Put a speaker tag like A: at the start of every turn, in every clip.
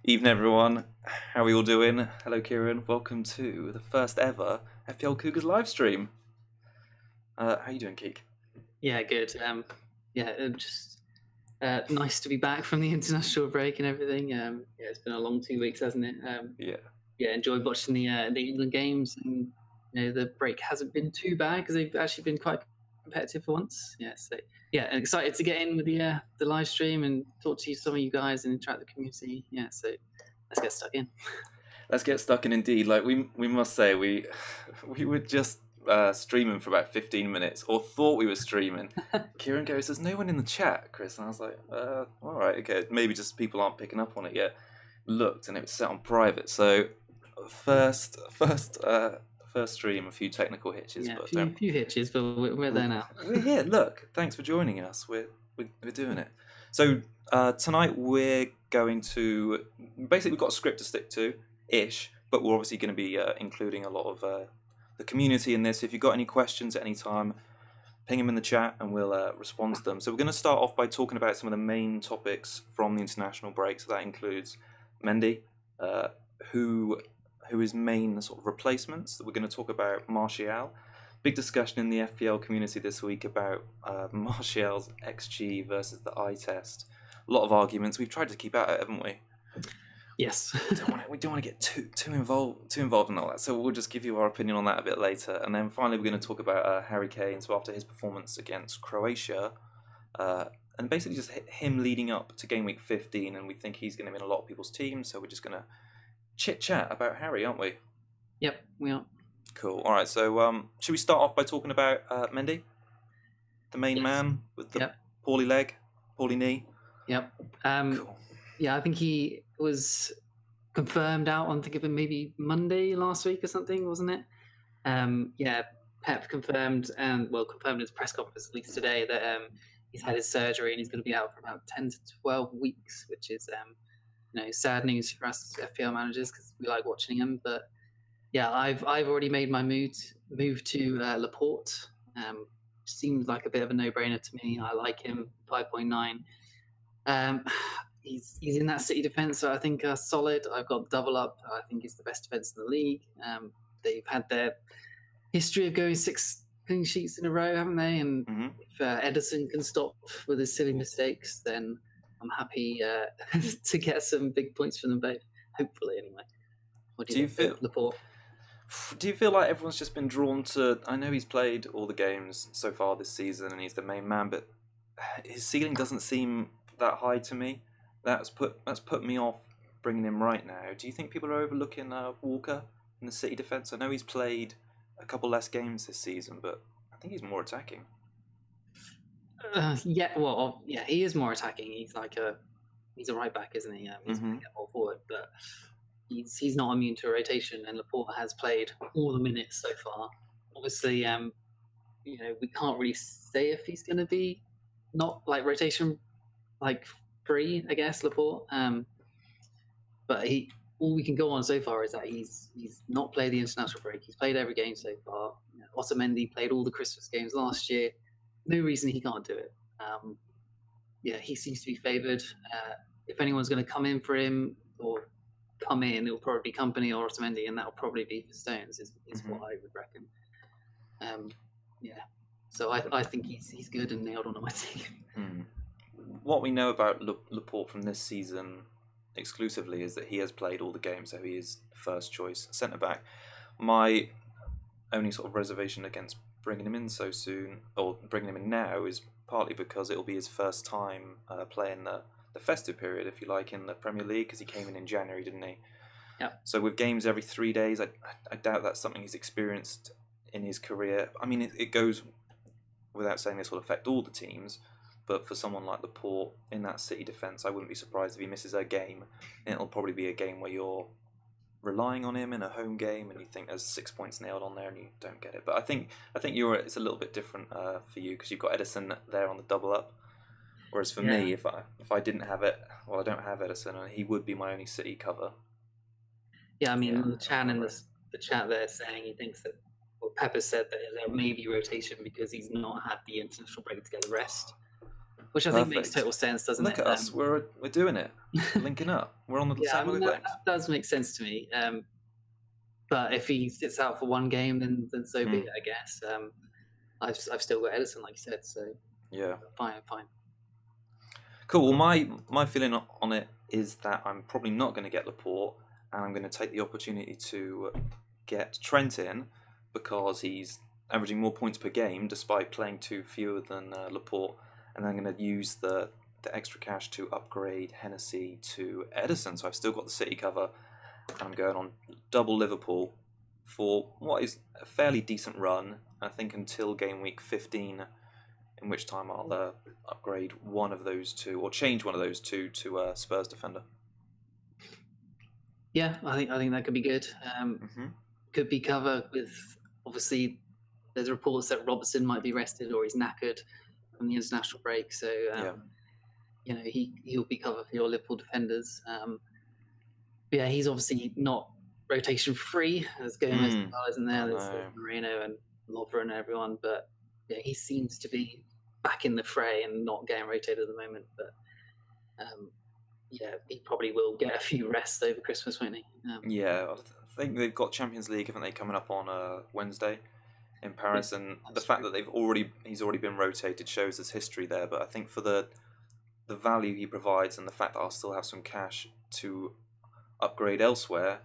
A: Evening, everyone. How are we all doing? Hello, Kieran. Welcome to the first ever FPL Cougars live stream. How are you doing, Keek?
B: Yeah, good. Just nice to be back from the international break and everything. It's been a long 2 weeks, hasn't it? Enjoyed watching the England games, and the break hasn't been too bad because they've actually been quite competitive for once. And excited to get in with the live stream and talk to some of you guys and interact with the community. So let's get stuck in.
A: Let's get stuck in indeed. Like we must say we were just streaming for about 15 minutes, or thought we were streaming. Kieran goes, "There's no one in the chat, Chris," and I was like, "All right, okay, maybe just people aren't picking up on it yet." Looked, and it was set on private. So first stream, a few technical hitches,
B: but a few hitches, but we're there now.
A: We're here. Look, thanks for joining us. We're doing it. So tonight we're going to basically, we've got a script to stick to ish, but we're obviously going to be including a lot of the community in this. If you've got any questions at any time, ping them in the chat and we'll respond to them. So we're going to start off by talking about some of the main topics from the international break. So that includes Mendy, who is main sort of replacements. That we're going to talk about Martial. Big discussion in the FPL community this week about Martial's XG versus the eye test. A lot of arguments. We've tried to keep out of it, haven't we?
B: Yes.
A: We don't want to get too involved in all that. So we'll just give you our opinion on that a bit later. And then finally, we're going to talk about Harry Kane. So after his performance against Croatia, and basically just him leading up to game week 15, and we think he's going to be in a lot of people's teams. So we're just going to chit-chat about Harry, aren't we?
B: Yep, we are.
A: Cool. All right, so should we start off by talking about Mendy? The main man with the poorly leg, poorly knee?
B: Yep.
A: Cool.
B: Yeah, I think he was confirmed out on, maybe Monday last week or something, wasn't it? Pep confirmed, and confirmed in his press conference at least today, that he's had his surgery and he's going to be out for about 10 to 12 weeks, which is sad news for us FPL managers because we like watching him. But yeah, I've already made my move to Laporte. Seems like a bit of a no-brainer to me. I like him, 5.9. He's in that City defence, so I think solid. I've got double up. I think he's the best defence in the league. They've had their history of going 6 clean sheets in a row, haven't they? And if Ederson can stop with his silly mistakes, then I'm happy to get some big points from them both. Hopefully, anyway. What do you think, Laporte?
A: Do you feel like everyone's just been drawn to? I know he's played all the games so far this season, and he's the main man, but his ceiling doesn't seem that high to me. That's put me off bringing him right now. Do you think people are overlooking Walker in the City defence? I know he's played a couple less games this season, but I think he's more attacking.
B: He is more attacking. He's a right back, isn't he? He's going to get more forward, but he's not immune to a rotation. And Laporte has played all the minutes so far. Obviously, we can't really say if he's going to be not like rotation free, I guess, Laporte. But all we can go on so far is that he's not played the international break. He's played every game so far. Mendy played all the Christmas games last year. No reason he can't do it. He seems to be favoured. If anyone's going to come in for him or come in, it'll probably be Company or Otamendi, and that'll probably be for Stones, is what I would reckon. So I think he's good and nailed on my team.
A: What we know about Laporte from this season exclusively is that he has played all the games, so he is first choice centre-back. My only sort of reservation against bringing him in so soon, or bringing him in now, is partly because it'll be his first time playing the festive period, if you like, in the Premier League, because he came in January, didn't he?
B: Yeah.
A: So with games every 3 days, I doubt that's something he's experienced in his career. I mean, it goes without saying this will affect all the teams, but for someone like Laporte in that City defence, I wouldn't be surprised if he misses a game. And it'll probably be a game where you're relying on him in a home game, and you think there's 6 points nailed on there, and you don't get it. But I think it's a little bit different for you because you've got Ederson there on the double up. Whereas for me, if I didn't have it, I don't have Ederson, and he would be my only City cover.
B: Yeah, I mean, the chat there saying he thinks that Pepper said that there may be rotation because he's not had the international break to get the rest. which I think makes total sense, doesn't
A: Look
B: it?
A: at us, we're doing it, linking up. We're on the same wavelength.
B: That does make sense to me. But if he sits out for one game, then so be it, I guess. I've still got Edison, like you said, so
A: yeah,
B: fine.
A: Cool. Well, my feeling on it is that I'm probably not going to get Laporte, and I'm going to take the opportunity to get Trent in because he's averaging more points per game despite playing 2 fewer than Laporte, and I'm going to use the extra cash to upgrade Hennessy to Edison. So I've still got the City cover, and I'm going on double Liverpool for what is a fairly decent run, I think, until game week 15, in which time I'll upgrade one of those two, or change one of those two to Spurs defender.
B: Yeah, I think that could be good. Could be covered with, obviously, there's reports that Robertson might be rested or he's knackered from the international break, so you know, he'll be covered for your Liverpool defenders. But yeah, he's obviously not rotation free. There's Gomez and Carlos in there. There's Moreno and Lovren and everyone, but yeah, he seems to be back in the fray and not getting rotated at the moment. But yeah, he probably will get a few rests over Christmas, won't he?
A: Yeah, I think they've got Champions League, haven't they, coming up on Wednesday in Paris, and the fact that he's already been rotated shows there's history there. But I think for the value he provides and the fact that I'll still have some cash to upgrade elsewhere,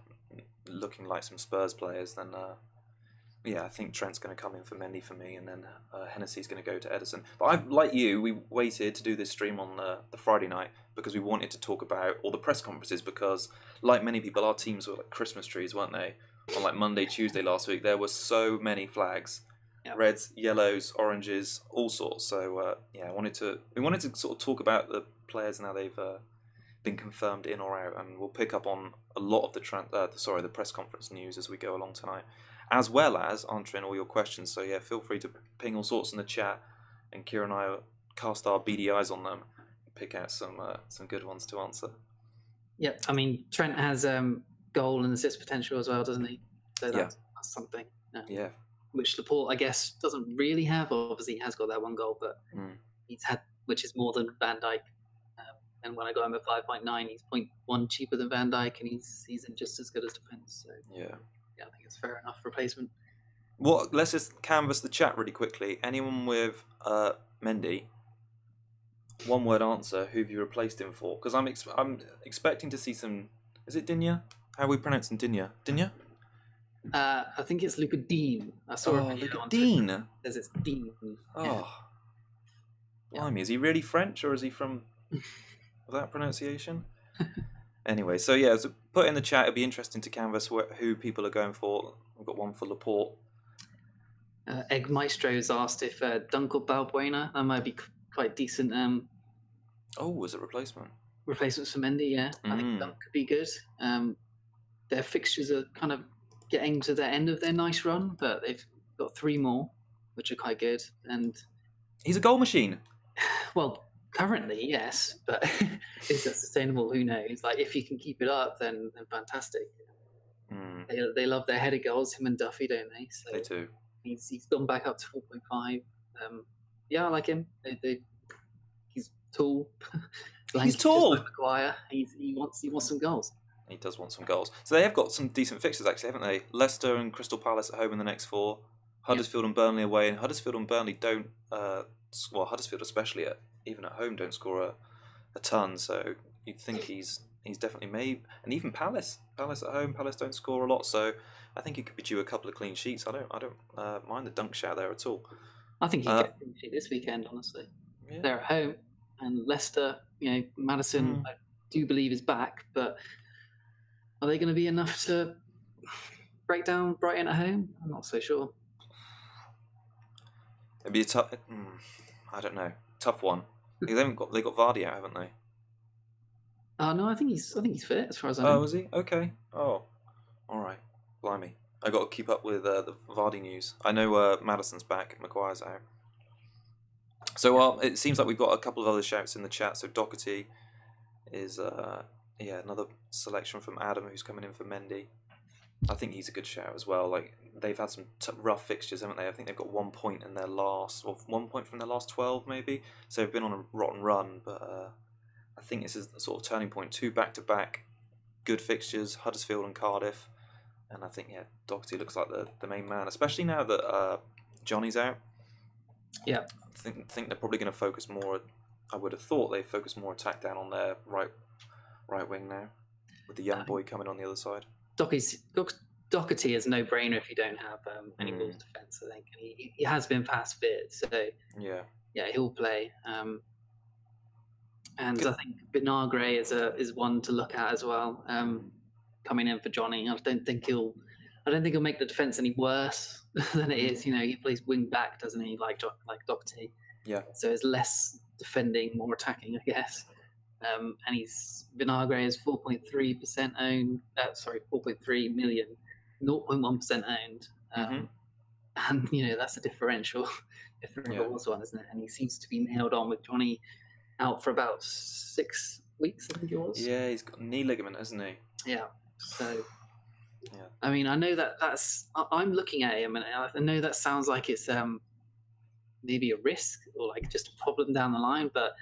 A: looking like some Spurs players, then yeah, I think Trent's going to come in for Mendy for me, and then Hennessy's going to go to Edison. But like you, we waited to do this stream on the Friday night because we wanted to talk about all the press conferences, because like many people, our teams were like Christmas trees, weren't they? On like Monday, Tuesday last week, there were so many flags. Reds, yellows, oranges, all sorts. So yeah, we wanted to sort of talk about the players and how they've been confirmed in or out, and we'll pick up on a lot of the press conference news as we go along tonight, as well as answering all your questions. So yeah, feel free to ping all sorts in the chat, and Kieran and I will cast our beady eyes on them, and pick out some good ones to answer.
B: Yep, I mean, Trent has goal and assist potential as well, doesn't he? So that's something.
A: Yeah.
B: Which Laporte, I guess, doesn't really have. Obviously, he has got that one goal, but he's had, which is more than Van Dijk. And when I got him at 5.9, he's 0.1 cheaper than Van Dijk, and he's in just as good as defence. So yeah, I think it's fair enough replacement.
A: Well, let's just canvass the chat really quickly. Anyone with Mendy? One word answer. Who have you replaced him for? Because I'm expecting to see some. Is it Digne? How are we pronouncing Digne? Digne?
B: I think it's Luca Dean. I saw
A: Luca Dean.
B: Says it's Dean.
A: Oh, blimey! Is he really French, or is he from that pronunciation? Anyway, so yeah, so put in the chat. It'll be interesting to canvass who people are going for. We've got one for Laporte.
B: Egg Maestro's asked if Dunk or Balbuena. That might be quite decent.
A: Was it replacement?
B: Replacements for Mendy, yeah. I think Dunk could be good. Their fixtures are kind of getting to the end of their nice run, but they've got 3 more, which are quite good. And
A: he's a goal machine.
B: Well, currently, yes, but is that sustainable? Who knows? Like, if you can keep it up, then fantastic. They love their header goals, him and Duffy, don't they? So
A: they do.
B: He's gone back up to 4.5. Yeah, I like him. He's tall.
A: He's tall.
B: Like Maguire. He wants some goals.
A: He does want some goals. So they have got some decent fixtures, actually, haven't they? Leicester and Crystal Palace at home in the next 4. Huddersfield and Burnley away. And Huddersfield and Burnley don't... Huddersfield especially, even at home, don't score a ton. So you'd think he's definitely made... And even Palace. Palace at home. Palace don't score a lot. So I think he could be due a couple of clean sheets. I don't mind the dunk shout there at all.
B: I think he'll get a clean sheet this weekend, honestly. Yeah. They're at home. And Leicester, Maddison, I do believe is back, but... Are they going to be enough to break down Brighton at home? I'm not so sure.
A: It'd be a tough. I don't know. Tough one. They got Vardy out, haven't they?
B: No, I think he's fit as far as I know.
A: Oh, is he? Okay. Oh, all right. Blimey, I got to keep up with the Vardy news. I know Maddison's back. Maguire's out. So it seems like we've got a couple of other shouts in the chat. So Doherty is. Another selection from Adam, who's coming in for Mendy. I think he's a good shout as well. Like, they've had some rough fixtures, haven't they? I think they've got 1 point in their last, or 1 point from their last 12, maybe. So they've been on a rotten run, but I think this is the sort of turning point. 2 back-to-back good fixtures, Huddersfield and Cardiff, and I think Doherty looks like the main man, especially now that Johnny's out.
B: Yeah,
A: I think they're probably going to focus more. I would have thought they focus more attack down on their right wing now, with the young boy coming on the other side.
B: Doherty is no brainer if you don't have any Wolves defence. I think he has been past fit, so he'll play. And I think Vinagre is one to look at as well. Coming in for Johnny, I don't think he'll make the defence any worse than it is. You know, he plays wing back, doesn't he? Like Doherty.
A: Yeah.
B: So it's less defending, more attacking, I guess. And Vinagre is 4.3% owned. 4.3 million, 0.1% owned. And that's a differential was one, isn't it? And he seems to be nailed on with Johnny out for about 6 weeks, I think it was.
A: Yeah, he's got knee ligament, hasn't he?
B: Yeah. So, I mean, I know I'm looking at him, and I know that sounds like it's maybe a risk or like just a problem down the line, but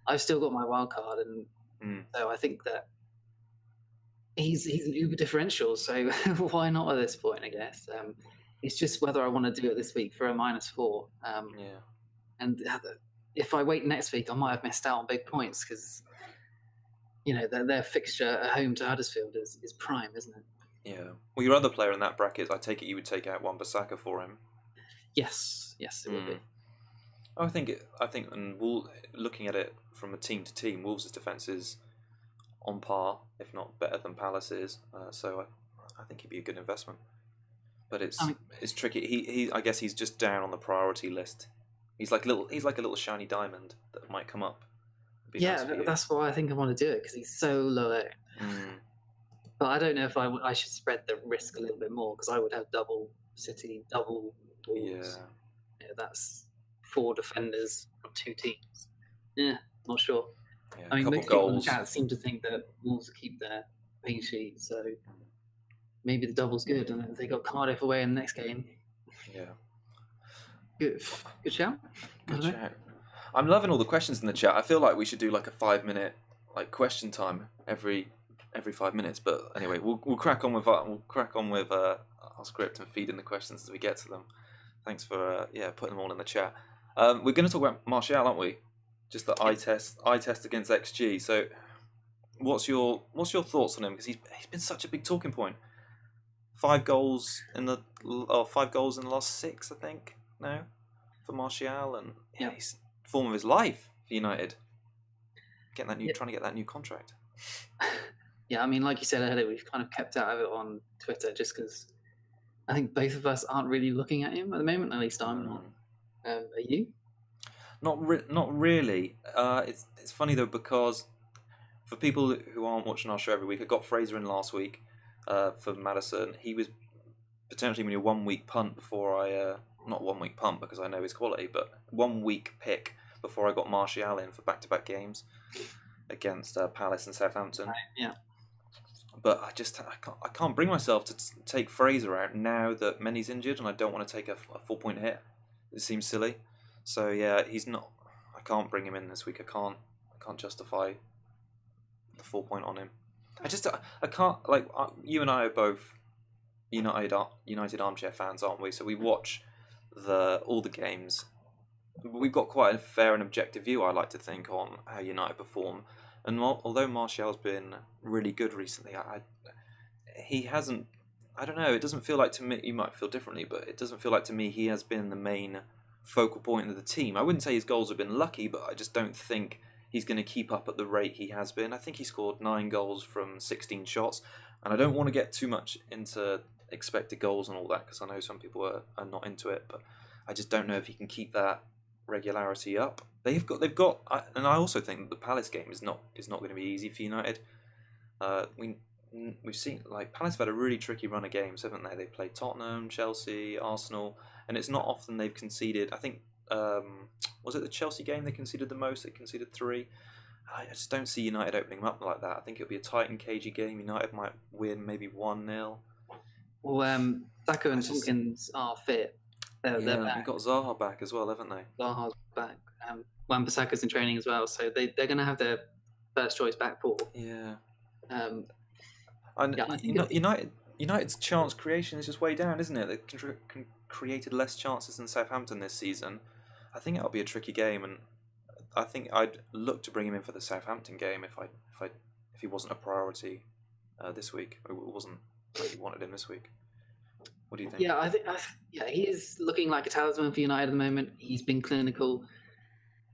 B: I've still got my wild card, and so I think that he's an uber differential. So why not at this point? I guess it's just whether I want to do it this week for a -4. And if I wait next week, I might have missed out on big points because their fixture at home to Huddersfield is prime, isn't it?
A: Yeah. Well, your other player in that bracket, I take it you would take out Wan-Bissaka for him.
B: Yes, it would be.
A: I think, and looking at it from a team to team, Wolves' defence is on par, if not better than Palace's. So I think he'd be a good investment. But it's tricky. He I guess he's just down on the priority list. He's like a little shiny diamond that might come up.
B: Yeah, that's why I think I want to do it, because he's so low. But I don't know if I should spread the risk a little bit more, because I would have double City, double Wolves. Yeah, that's 4 defenders from 2 teams. Yeah, not sure.
A: Yeah,
B: I mean, most
A: people
B: in the chat seem to think that Wolves will keep their clean sheet, so maybe the double's good, and they got Cardiff away in the next game.
A: Yeah.
B: Good shout.
A: Good shout. I'm loving all the questions in the chat. I feel like we should do like a 5-minute question time every 5 minutes. But anyway, we'll crack on with our script and feed in the questions as we get to them. Thanks for putting them all in the chat. We're going to talk about Martial, aren't we? Just the eye test against XG. So, what's your thoughts on him? Because he's been such a big talking point. 5 goals in the last 6, I think, now for Martial, and he's form of his life for United. Trying to get that new contract.
B: Yeah, I mean, like you said earlier, we've kind of kept out of it on Twitter just because I think both of us aren't really looking at him at the moment. At least I'm not. Are you?
A: Not really. It's funny though, because for people who aren't watching our show every week, I got Fraser in last week for Maddison. He was potentially only a 1 week punt before I not 1 week punt because I know his quality, but 1 week pick before I got Martial in for back-to-back games against Palace and Southampton.
B: Right, yeah.
A: But I can't bring myself to take Fraser out now that Mendy's injured, and I don't want to take a 4-point hit. It seems silly. So yeah, he's not. I can't bring him in this week. I can't justify the 4-point on him. I can't. Like you and I are both United armchair fans, aren't we? So we watch all the games. We've got quite a fair and objective view, I like to think, on how United perform. And although Martial's been really good recently, he hasn't. I don't know. It doesn't feel like to me. You might feel differently, but it doesn't feel like to me he has been the main focal point of the team. I wouldn't say his goals have been lucky, but I just don't think he's going to keep up at the rate he has been. I think he scored 9 goals from 16 shots, and I don't want to get too much into expected goals and all that because I know some people are not into it, but I just don't know if he can keep that regularity up. They've got, and I also think that the Palace game is not going to be easy for United. We've seen Palace have had a really tricky run of games, haven't they? They've played Tottenham, Chelsea, Arsenal, and it's not often they've conceded. I think was it the Chelsea game they conceded the most? They conceded 3. I just don't see United opening them up like that. I think it'll be a tight and cagey game. United might win maybe 1-0.
B: Well, Saka and Tompkins are fit. They're back.
A: They've got Zaha back as well, haven't they?
B: Zaha's back. Wan-Bissaka's in training as well, so they're going to have their first choice back four.
A: Yeah.
B: I think
A: United's chance creation is just way down, isn't it? They created less chances than Southampton this season. I think it'll be a tricky game, and I think I'd look to bring him in for the Southampton game if he wasn't a priority this week. It wasn't like you wanted him this week. What do you think?
B: Yeah, I think he is looking like a talisman for United at the moment. He's been clinical.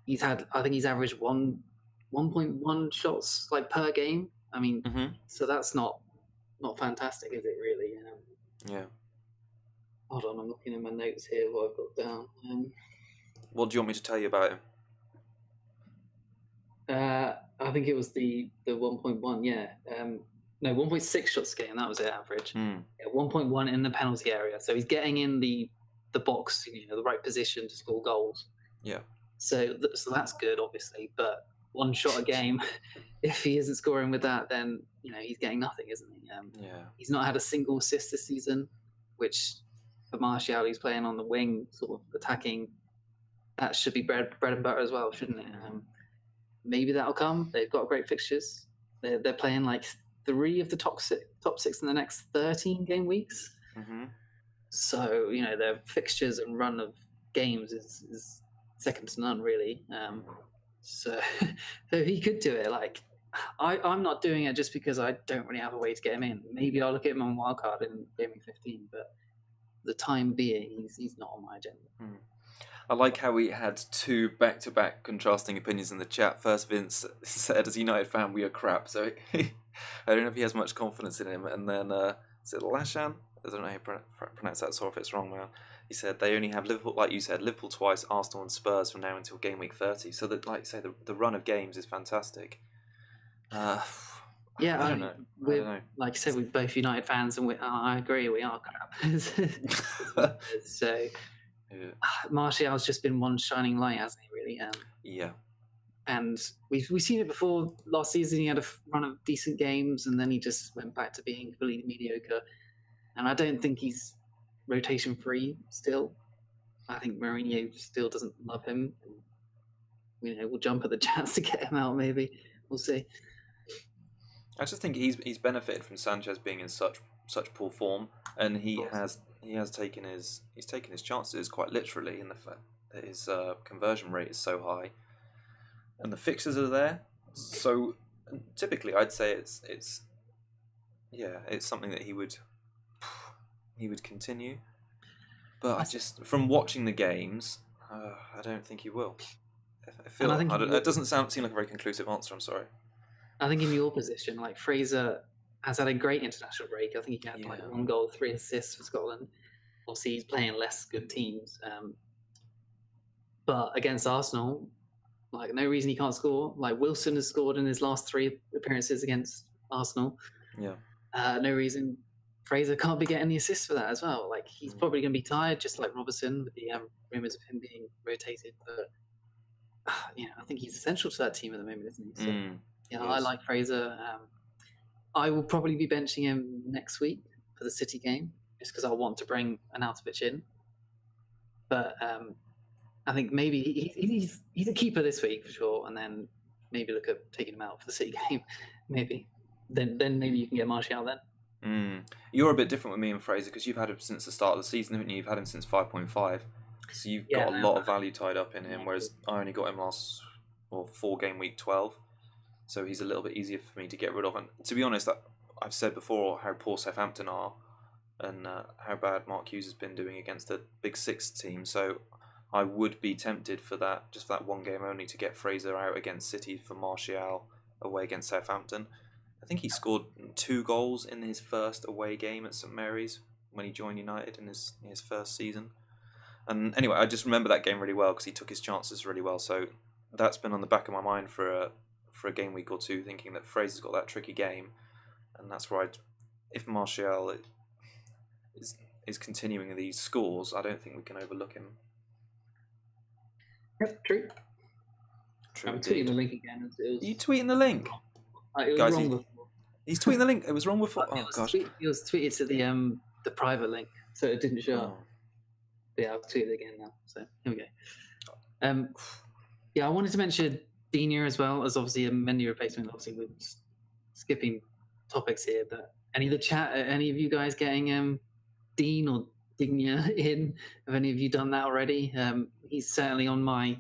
B: I think he's averaged 1.1 shots like per game. I mean, so that's not fantastic, is it really?
A: Yeah.
B: Hold on, I'm looking at my notes here. What I've got down.
A: What do you want me to tell you about him?
B: I think it was the 1.1. Yeah. No, 1.6 shots a game. That was the average. Yeah, 1.1 in the penalty area. So he's getting in the box, the right position to score goals.
A: Yeah.
B: So that's good, obviously. But one shot a game, if he isn't scoring with that, then he's getting nothing, isn't he?
A: Yeah.
B: He's not had a single assist this season, which for Martial, he's playing on the wing, sort of attacking. That should be bread and butter as well, shouldn't it? Maybe that'll come. They've got great fixtures. They're playing like 3 of the top six in the next 13 game weeks. So their fixtures and run of games is second to none, really. So he could do it. Like I'm not doing it just because I don't really have a way to get him in. Maybe I'll look at him on wildcard in Gaming 15, but the time being, he's not on my agenda.
A: I like how we had 2 back-to-back contrasting opinions in the chat. First, Vince said, as a United fan, we are crap. So I don't know if he has much confidence in him. And then, is it Lashan? I don't know how you pronounce that. Sorry if it's wrong, man. He said they only have Liverpool, like you said, Liverpool twice, Arsenal and Spurs from now until game week 30. So that, like you say, the run of games is fantastic. I don't know.
B: Like I said, we're both United fans, and I agree, we are crap. So. Yeah. Martial's just been one shining light, hasn't he? Really.
A: Yeah.
B: And we've seen it before. Last season, he had a run of decent games, and then he just went back to being completely mediocre. And I don't think he's rotation free still. I think Mourinho still doesn't love him. We'll jump at the chance to get him out. Maybe we'll see.
A: I just think he's benefited from Sanchez being in such poor form, and he has taken his chances quite literally in the fact that his conversion rate is so high, and the fixtures are there. So typically, I'd say it's something that he would continue. But I just, from watching the games, I don't think he will. It doesn't seem like a very conclusive answer. I'm sorry.
B: I think in your position, like Fraser has had a great international break. I think he had 1 goal, 3 assists for Scotland. Obviously, he's playing less good teams. But against Arsenal, like no reason he can't score. Like Wilson has scored in his last 3 appearances against Arsenal.
A: Yeah.
B: No reason Fraser can't be getting the assists for that as well. Like he's probably going to be tired, just like Robertson, with the rumours of him being rotated. But I think he's essential to that team at the moment, isn't he? So, I like Fraser. I will probably be benching him next week for the City game, just because I want to bring Arnautovic in. But I think maybe he's a keeper this week for sure, and then maybe look at taking him out for the City game. Maybe then maybe you can get Martial then.
A: You're a bit different with me and Fraser because you've had him since the start of the season, haven't you? You've had him since 5.5, so you've got a lot of value tied up in him. Whereas I only got him last 4 game week 12. So he's a little bit easier for me to get rid of. And to be honest, I've said before how poor Southampton are and how bad Mark Hughes has been doing against the Big 6 team. So I would be tempted for that, just for that 1 game only, to get Fraser out against City for Martial away against Southampton. I think he scored 2 goals in his first away game at St Mary's when he joined United in his first season. And anyway, I just remember that game really well because he took his chances really well. So that's been on the back of my mind for a game week or 2, thinking that Fraser's got that tricky game, and that's where if Martial is continuing these scores, I don't think we can overlook him.
B: Yep, true.
A: I'm
B: tweeting the link again.
A: Are you tweeting the link?
B: It was wrong before.
A: He's tweeting the link. It was wrong before. Oh gosh.
B: It was tweeted to the private link. so it didn't show up. But yeah, I'll tweet it again now. So here we go. Yeah, I wanted to mention Dina as well as obviously a Mendy replacement. Obviously, we're skipping topics here, but any of you guys getting Dean or Digna in? Have any of you done that already? He's certainly on my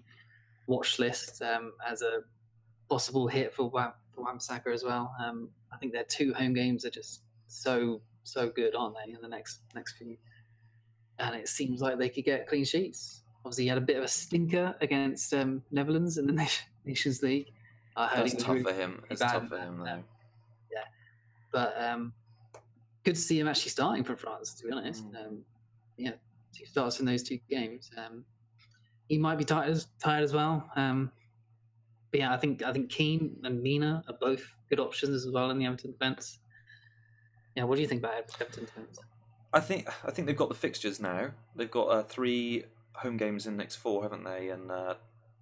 B: watch list as a possible hit for Wan-Bissaka as well. I think their 2 home games are just so good, aren't they? In the next few, and it seems like they could get clean sheets. Obviously, he had a bit of a stinker against Netherlands in the Nations League. I heard
A: That's tough for him. It's tough for him, though.
B: Yeah, but good to see him actually starting for France. To be honest, 2 starts in those 2 games. He might be tired as well. But yeah, I think Kane and Mina are both good options as well in the Everton defence. Yeah, what do you think about Everton defence?
A: I think they've got the fixtures now. They've got 3 home games in the next 4, haven't they? And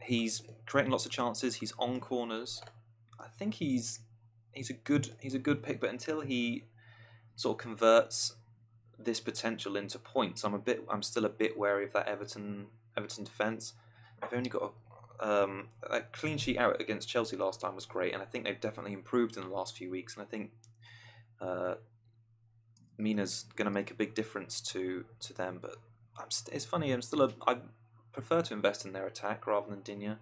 A: he's creating lots of chances. He's on corners. I think he's a good pick. But until he sort of converts this potential into points, I'm still a bit wary of that Everton defence. I've only got a clean sheet out against Chelsea last time was great, and I think they've definitely improved in the last few weeks. And I think Mina's going to make a big difference to them. But it's funny. I prefer to invest in their attack rather than Digne.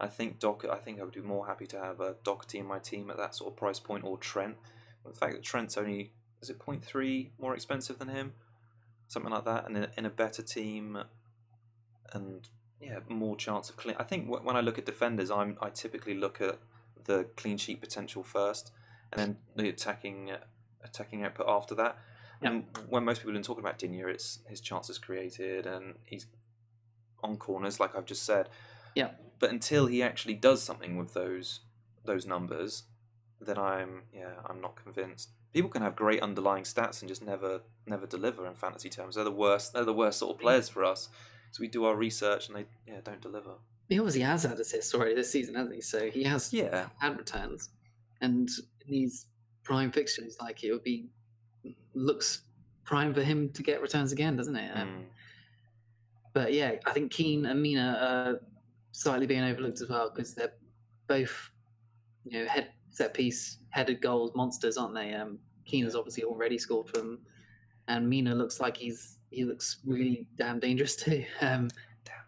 A: I think I would be more happy to have a Doherty in my team at that sort of price point, or Trent. But the fact that Trent's only 0.3 more expensive than him, something like that, and in a better team, and more chance of clean. I think when I look at defenders, I typically look at the clean sheet potential first, and then the attacking output after that. Yep. And when most people have been talking about Digne, it's his chances created, and he's on corners, like I've just said.
B: Yeah.
A: But until he actually does something with those numbers, then I'm not convinced. People can have great underlying stats and just never deliver in fantasy terms. They're the worst sort of players for us. So we do our research and they don't deliver.
B: He obviously has had assists already this season, hasn't he? So he has had returns, and in these prime fixtures, like looks prime for him to get returns again, doesn't it? But yeah, I think Keane and Mina are slightly being overlooked as well because they're both set piece headed goals monsters, aren't they? Keane has obviously already scored for them, and Mina looks like he looks really damn dangerous too.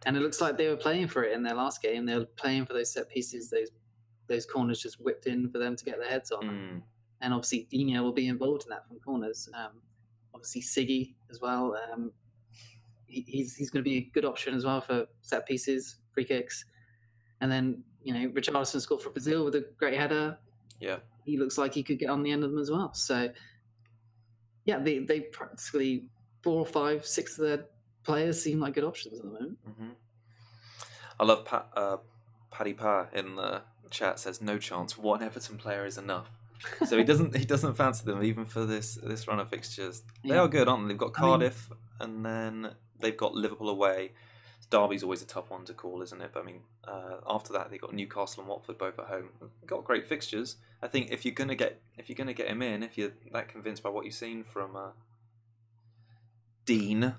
B: And it looks like they were playing for it in their last game. They were playing for those set pieces, those corners just whipped in for them to get their heads on. And obviously Digne will be involved in that from corners. Obviously Siggy as well. He's going to be a good option as well for set pieces, free kicks. And then Richarlison scored for Brazil with a great header.
A: Yeah,
B: he looks like he could get on the end of them as well. So yeah, they practically 4, 5, 6 of their players seem like good options at the moment.
A: I love Paddy Pa in the chat says no chance. One Everton player is enough. So he doesn't fancy them even for this run of fixtures. They are good, aren't they? They've got Cardiff and then they've got Liverpool away. Derby's always a tough one to call, isn't it? But I mean, after that they've got Newcastle and Watford both at home. They've got great fixtures. I think if you're gonna get him in, if you're that convinced by what you've seen from Dean.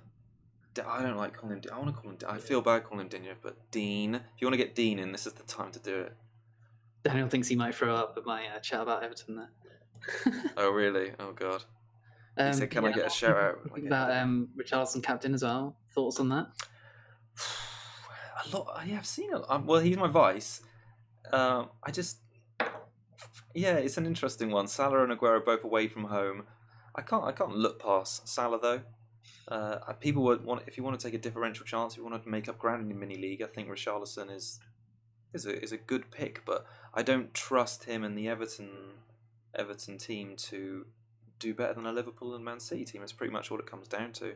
A: I don't like calling him. I want to call him. I feel bad calling him Digne, but Dean. If you want to get Dean in, this is the time to do it.
B: Daniel thinks he might throw up at my chat about Everton there.
A: Oh really? Oh god. He said, "Can I get a shout out?"
B: About Richarlison captain as well. Thoughts on that?
A: A lot. Yeah, I've seen it. Well, he's my vice. It's an interesting one. Salah and Aguero both away from home. I can't look past Salah though. People would want, if you want to take a differential chance, if you want to make up ground in your mini league, I think Richarlison is a good pick, but I don't trust him and the Everton team to do better than a Liverpool and Man City team. It's pretty much what it comes down to.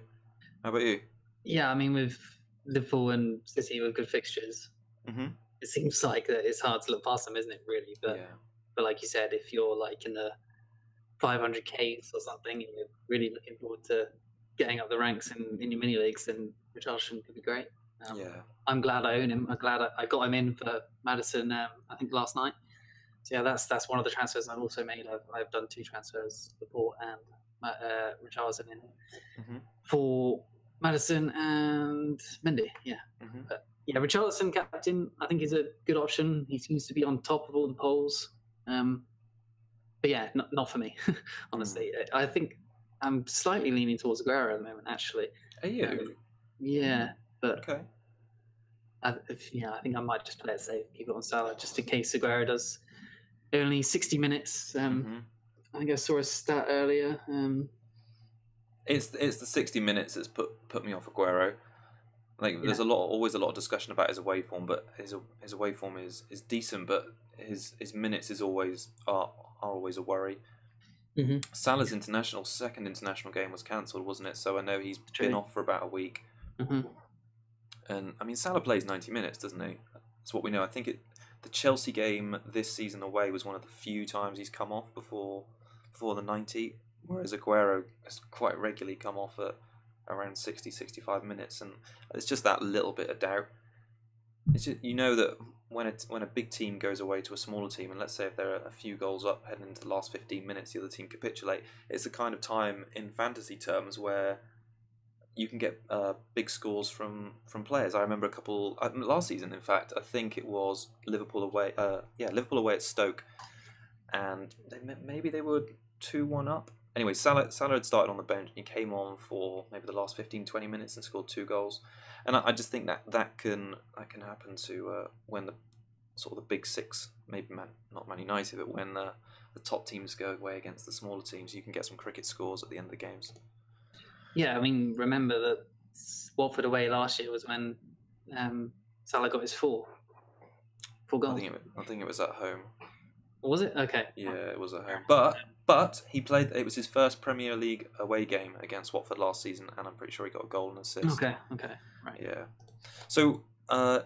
A: How about you?
B: Yeah, I mean, with Liverpool and City with good fixtures, it seems like that it's hard to look past them, isn't it? Really, but like you said, if you're like in the 500Ks or something, and you're really looking forward to getting up the ranks in your mini leagues, then Richarlison could be great. I'm glad I own him. I'm glad I got him in for Madison. I think last night. So yeah, that's one of the transfers I've also made. I've done 2 transfers, Laporte and Richarlison in for Maddison and Mendy. Yeah, but yeah, Richarlison captain, I think is a good option. He seems to be on top of all the polls. But yeah, not for me, honestly. I think I'm slightly leaning towards Aguero at the moment, actually.
A: Are you?
B: Yeah, but
A: Okay.
B: I think I might just play it safe, keep it on Salah, just in case Aguero does only 60 minutes. I think I saw a stat earlier.
A: It's the 60 minutes that's put me off Aguero. Like there's always a lot of discussion about his away form, but his away form is decent, but his minutes is always are always a worry. Salah's second international game was cancelled, wasn't it? So I know he's been off for about a week. And I mean, Salah plays 90 minutes, doesn't he? That's what we know. I think the Chelsea game this season away was one of the few times he's come off before the 90, whereas Aguero has quite regularly come off at around 60, 65 minutes, and it's just that little bit of doubt. It's just, you know that when a big team goes away to a smaller team, and let's say if they're a few goals up heading into the last 15 minutes, the other team capitulate. It's the kind of time in fantasy terms where you can get big scores from players. I remember a couple last season. In fact, I think it was Liverpool away. Liverpool away at Stoke, and maybe they were 2-1 up. Anyway, Salah had started on the bench and he came on for maybe the last 15-20 minutes and scored 2 goals. And I just think that can happen to when the sort of the big six, maybe not Man United, but when the top teams go away against the smaller teams, you can get some cricket scores at the end of the games.
B: Yeah, I mean, remember that Watford away last year was when Salah got his 4 goals.
A: I think it was at home.
B: Was it? Okay.
A: Yeah, it was at home. But he played. It was his first Premier League away game against Watford last season, and I'm pretty sure he got a goal and assist.
B: Okay, right.
A: Yeah. So,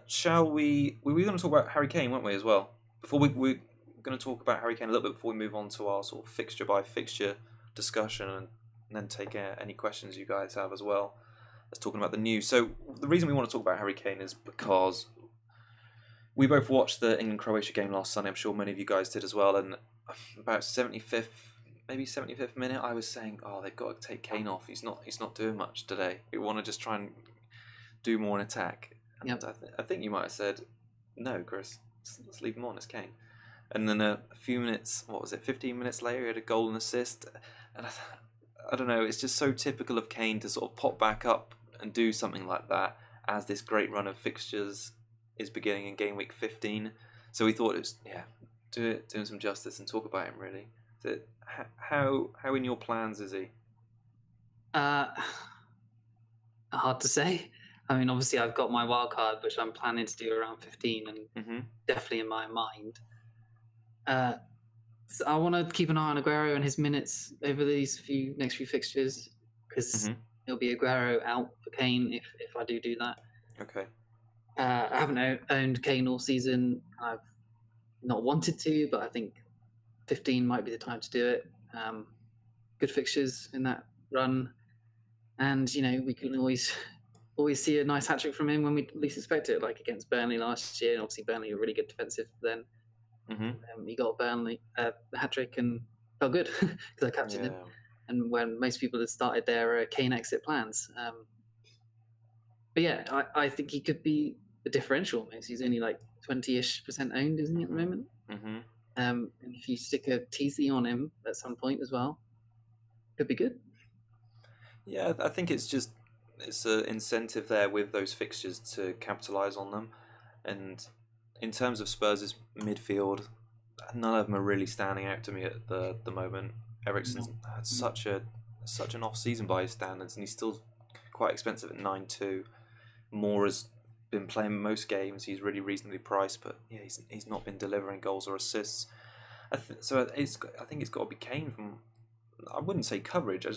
A: shall we? We were going to talk about Harry Kane, weren't we, as well? We're going to talk about Harry Kane a little bit before we move on to our sort of fixture by fixture discussion, and then take any questions you guys have as well. Let's talking about the news. So, the reason we want to talk about Harry Kane is because we both watched the England-Croatia game last Sunday. I'm sure many of you guys did as well. And about 75th minute, I was saying, "Oh, they've got to take Kane off. He's not doing much today. We want to just try and do more in attack." And
B: yep.
A: I think you might have said, "No, Chris, let's leave him on. It's Kane." And then a few minutes, 15 minutes later, he had a goal and assist. And I don't know. It's just so typical of Kane to sort of pop back up and do something like that as this great run of fixtures is beginning in game week 15. So we thought it was do him some justice and talk about him really. So how in your plans is he?
B: Hard to say. I mean, obviously I've got my wild card, which I'm planning to do around 15, and definitely in my mind. So I want to keep an eye on Aguero and his minutes over these next few fixtures, because it'll be Aguero out for Kane if I do that.
A: Okay.
B: I haven't owned Kane all season. I've not wanted to, but I think 15 might be the time to do it. Good fixtures in that run, and we can always see a nice hat-trick from him when we least expect it, like against Burnley last year. And obviously Burnley were really good defensive then. He got Burnley the hat-trick and felt good because I captained him. And when most people had started their Kane exit plans. But yeah, I think he could be a differential almost. He's only like 20-ish% owned, isn't he, at the moment? And if you stick a TC on him at some point as well, could be good.
A: Yeah, I think it's an incentive there with those fixtures to capitalise on them. And in terms of Spurs' midfield, none of them are really standing out to me at the moment. Eriksen's had such an off season by his standards, and he's still quite expensive at 9.2. Moore has been playing most games. He's really reasonably priced, but yeah, he's not been delivering goals or assists. I think it's got to be Kane from. I wouldn't say coverage.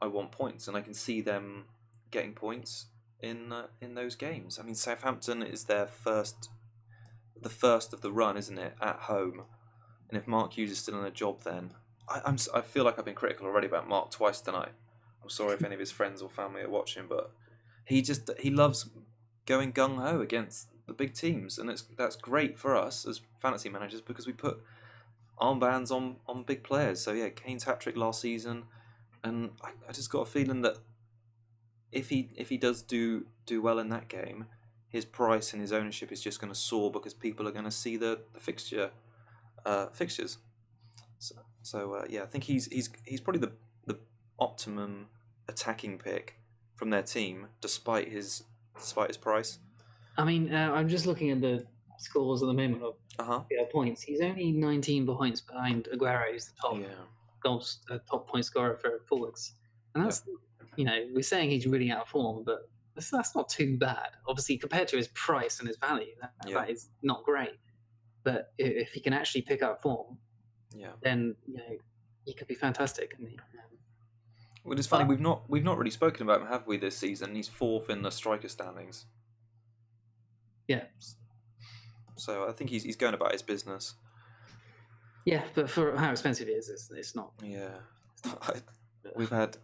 A: I want points, and I can see them getting points in those games. I mean, Southampton is the first of the run, isn't it, at home? And if Mark Hughes is still in a job, then I feel like I've been critical already about Mark twice tonight. I'm sorry if any of his friends or family are watching, but he loves going gung ho against the big teams, and that's great for us as fantasy managers because we put armbands on big players. So yeah, Kane's hat-trick last season, and I just got a feeling that if he does do well in that game, his price and his ownership is just going to soar because people are going to see the fixtures. So yeah, I think he's probably the optimum attacking pick from their team, despite his price.
B: I mean, I'm just looking at the scores at the moment of points. He's only 19 points behind Aguero, who's the top point scorer for forwards, and that's we're saying he's really out of form, but that's not too bad. Obviously, compared to his price and his value, that is not great. But if he can actually pick up form, then he could be fantastic.
A: Well, it's funny, we've not really spoken about him, have we, this season? He's 4th in the striker standings.
B: Yeah.
A: So I think he's going about his business.
B: Yeah, but for how expensive it is, it's not.
A: Yeah.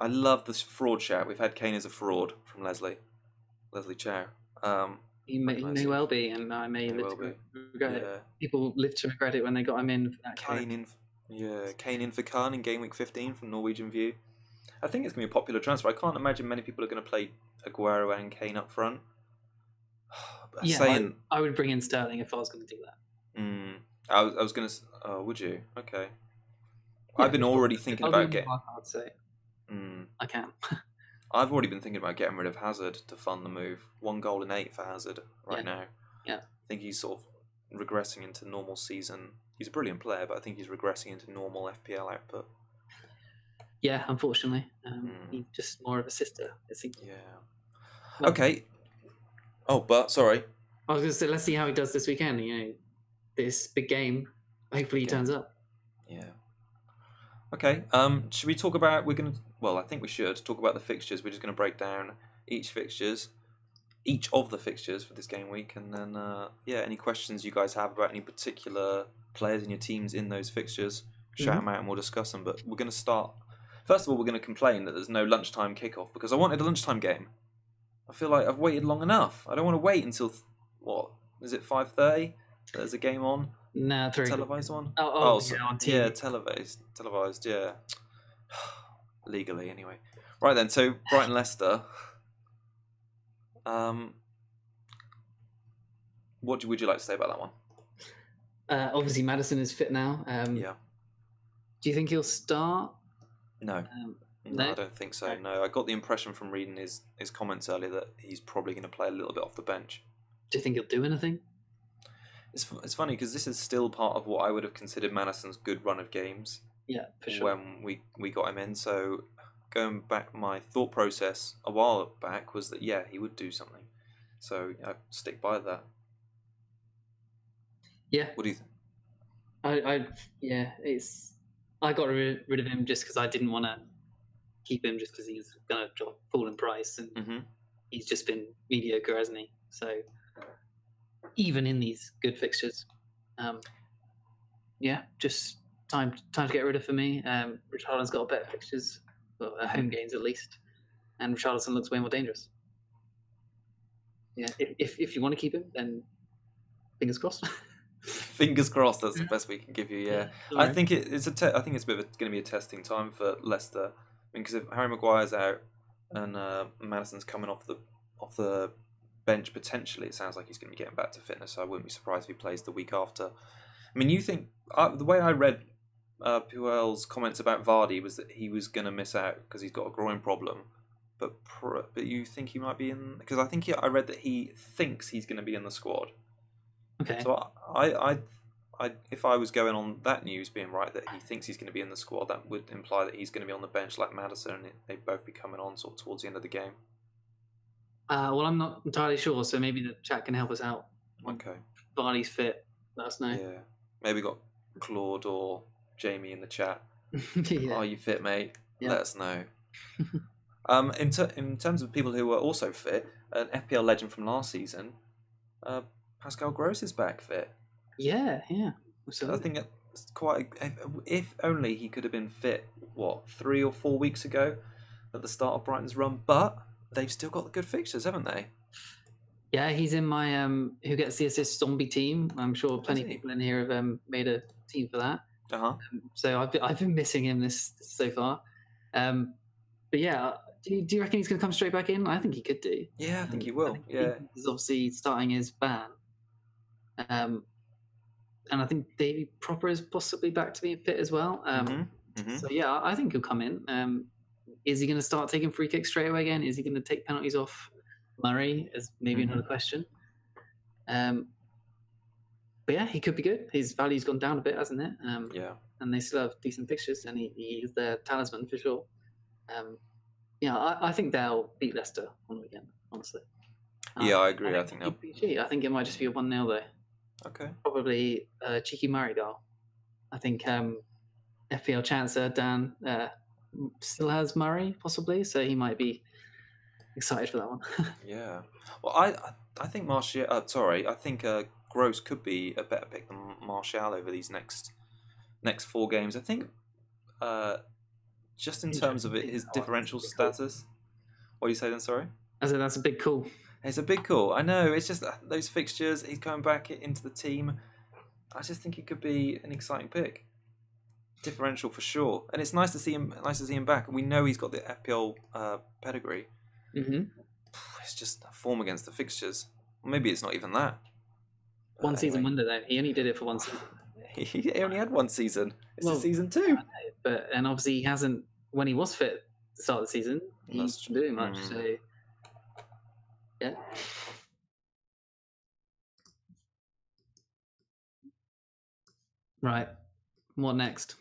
A: I love this fraud chat. We've had Kane as a fraud from Leslie Chow.
B: He may well be, and I may live to regret it. People live to regret it when they got him in. For that
A: Kane in for Khan in game week 15 from Norwegian View. I think it's going to be a popular transfer. I can't imagine many people are going to play Aguero and Kane up front.
B: I would bring in Sterling if I was going to do that.
A: I was going to... Oh, would you? Okay. Yeah, I've been already thinking about getting...
B: I'd say. I can.
A: I've already been thinking about getting rid of Hazard to fund the move. 1 goal in 8 for Hazard now.
B: Yeah.
A: I think he's sort of regressing into normal season. He's a brilliant player, but I think he's regressing into normal FPL output.
B: Yeah, unfortunately. He's just more of a sister, it seems.
A: Yeah. Well, okay. Oh, but, sorry.
B: I was going to say, let's see how he does this weekend. This big game. Hopefully he turns up.
A: Yeah. Okay. Should we talk about... I think we should talk about the fixtures. We're just going to break down each of the fixtures for this game week. And then, any questions you guys have about any particular players in your teams in those fixtures, shout them out and we'll discuss them. But we're going to start... First of all, we're going to complain that there's no lunchtime kickoff because I wanted a lunchtime game. I feel like I've waited long enough. I don't want to wait until, is it 5:30? There's a game on?
B: No, 3.
A: Televised one?
B: On TV.
A: Yeah, televised, yeah. Legally, anyway. Right then, so Brighton-Leicester. What would you like to say about that one?
B: Obviously, Maddison is fit now.
A: Yeah.
B: Do you think he'll start?
A: No. No, I don't think so. No, I got the impression from reading his comments earlier that he's probably going to play a little bit off the bench.
B: Do you think he'll do anything?
A: It's funny because this is still part of what I would have considered Maddison's good run of games.
B: Yeah, for sure.
A: When we got him in, so going back, my thought process a while back was that he would do something. So I stick by that.
B: Yeah.
A: What do you think?
B: I got rid of him just because I didn't want to keep him just because he's going to fall in price, and he's just been mediocre, hasn't he? So even in these good fixtures, just time to get rid of for me. Richarlison's got better fixtures, home games at least, and Richarlison looks way more dangerous. Yeah, if you want to keep him, then fingers crossed.
A: Fingers crossed. That's the best we can give you. Yeah, I think it's I think it's going to be a testing time for Leicester. I mean, because if Harry Maguire's out and Maddison's coming off the bench potentially, it sounds like he's going to be getting back to fitness. So I wouldn't be surprised if he plays the week after. I mean, you think the way I read Puel's comments about Vardy was that he was going to miss out because he's got a groin problem. But you think he might be in? Because I think I read that he thinks he's going to be in the squad.
B: Okay.
A: So I if I was going on that news being right that he thinks he's going to be in the squad, that would imply that he's going to be on the bench like Maddison, and they'd both be coming on sort of towards the end of the game.
B: Well, I'm not entirely sure, so maybe the chat can help us out.
A: Okay. Vardy's
B: fit. Let us know.
A: Yeah. Maybe got Claude or Jamie in the chat.
B: Yeah.
A: Are you fit, mate?
B: Yeah.
A: Let us know. In terms of people who were also fit, an FPL legend from last season, Pascal Gross is back fit.
B: Yeah. Absolutely.
A: I think it's quite. If only he could have been fit, 3 or 4 weeks ago, at the start of Brighton's run. But they've still got the good fixtures, haven't they?
B: Yeah, he's in my who gets the assist zombie team. I'm sure plenty of people in here have made a team for that.
A: Uh-huh.
B: So I've been missing him this so far. But yeah, do you reckon he's going to come straight back in? I think he could do.
A: Yeah, I think he will. Yeah,
B: he's obviously starting his ban. And I think Davy Proper is possibly back to being fit as well. So yeah, I think he'll come in. Is he going to start taking free kicks straight away again? Is he going to take penalties off Murray? Is maybe another question. But yeah, he could be good. His value's gone down a bit, hasn't it?
A: yeah.
B: And they still have decent fixtures, and he is their talisman for sure. Yeah, I think they'll beat Leicester on the weekend, honestly.
A: Yeah, I agree. I think they'll.
B: PG. I think it might just be a 1-0 though.
A: Okay.
B: Probably a cheeky Murray goal. I think FPL chancer Dan still has Murray possibly, so he might be excited for that one.
A: Yeah. Well, I think Martial. I think Gross could be a better pick than Martial over these next 4 games. I think just in terms of his differential status. What do you say then? Sorry.
B: I said that's a big call.
A: It's a big call. I know. It's just those fixtures. He's coming back into the team. I just think he could be an exciting pick. Differential for sure, and it's nice to see him. Nice to see him back. We know he's got the FPL pedigree. It's just form against the fixtures. Maybe it's not even that.
B: One season wonder though. He only did it for one season.
A: He only had one season. It's season 2.
B: And obviously he hasn't. When he was fit at the start of the season, he didn't do much. So yeah. Right. What next?